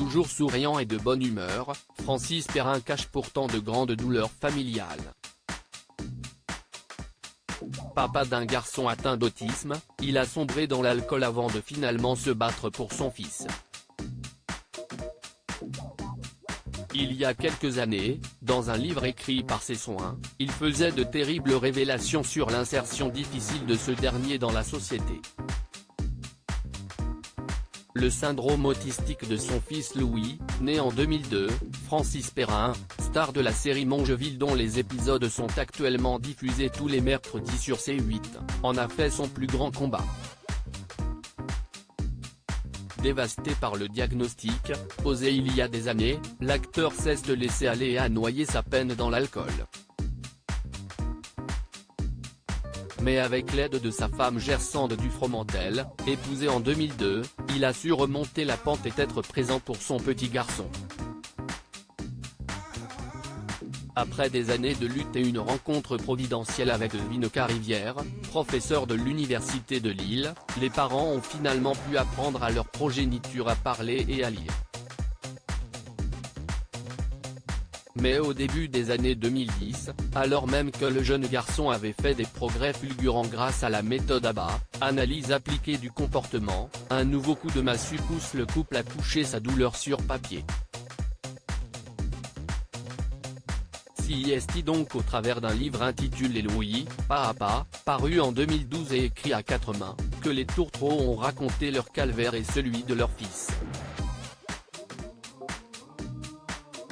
Toujours souriant et de bonne humeur, Francis Perrin cache pourtant de grandes douleurs familiales. Papa d'un garçon atteint d'autisme, il a sombré dans l'alcool avant de finalement se battre pour son fils. Il y a quelques années, dans un livre écrit par ses soins, il faisait de terribles révélations sur l'insertion difficile de ce dernier dans la société. Le syndrome autistique de son fils Louis, né en 2002, Francis Perrin, star de la série Mongeville dont les épisodes sont actuellement diffusés tous les mercredis sur C8, en a fait son plus grand combat. Dévasté par le diagnostic, posé il y a des années, l'acteur cesse de laisser aller et a noyé sa peine dans l'alcool. Mais avec l'aide de sa femme Gersande Dufromentel, épousée en 2002, il a su remonter la pente et être présent pour son petit garçon. Après des années de lutte et une rencontre providentielle avec Devine Carivière, professeur de l'université de Lille, les parents ont finalement pu apprendre à leur progéniture à parler et à lire. Mais au début des années 2010, alors même que le jeune garçon avait fait des progrès fulgurants grâce à la méthode ABA, analyse appliquée du comportement, un nouveau coup de massue pousse le couple à coucher sa douleur sur papier. CIST donc au travers d'un livre intitulé Louis, pas à pas, paru en 2012 et écrit à 4 mains, que les tourtereaux ont raconté leur calvaire et celui de leur fils.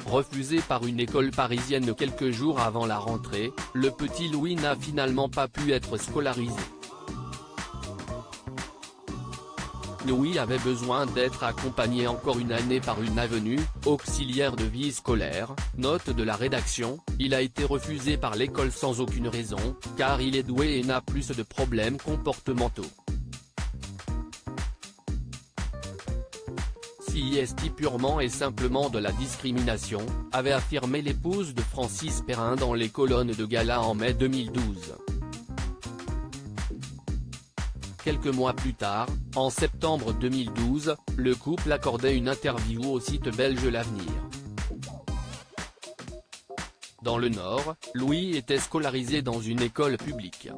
Refusé par une école parisienne quelques jours avant la rentrée, le petit Louis n'a finalement pas pu être scolarisé. Louis avait besoin d'être accompagné encore une année par une avenue, auxiliaire de vie scolaire, note de la rédaction, il a été refusé par l'école sans aucune raison, car il est doué et n'a plus de problèmes comportementaux. CIST purement et simplement de la discrimination, avait affirmé l'épouse de Francis Perrin dans les colonnes de Gala en mai 2012. Quelques mois plus tard, en septembre 2012, le couple accordait une interview au site belge L'Avenir. Dans le Nord, Louis était scolarisé dans une école publique.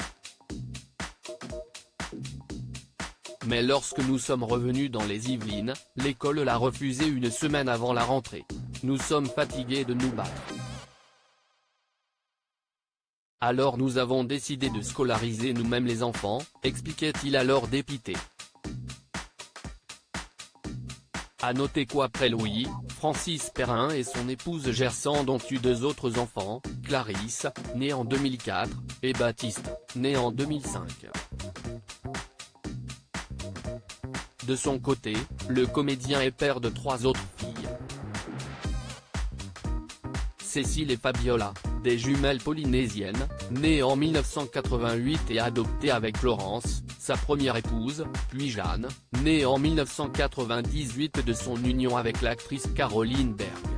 Mais lorsque nous sommes revenus dans les Yvelines, l'école l'a refusé une semaine avant la rentrée. Nous sommes fatigués de nous battre. Alors nous avons décidé de scolariser nous-mêmes les enfants, expliquait-il alors dépité. À noter qu'après Louis, Francis Perrin et son épouse Gersande ont eu 2 autres enfants, Clarisse, née en 2004, et Baptiste, né en 2005. De son côté, le comédien est père de 3 autres filles. Cécile et Fabiola, des jumelles polynésiennes, nées en 1988 et adoptées avec Florence, sa première épouse, puis Jeanne, née en 1998 de son union avec l'actrice Caroline Berg.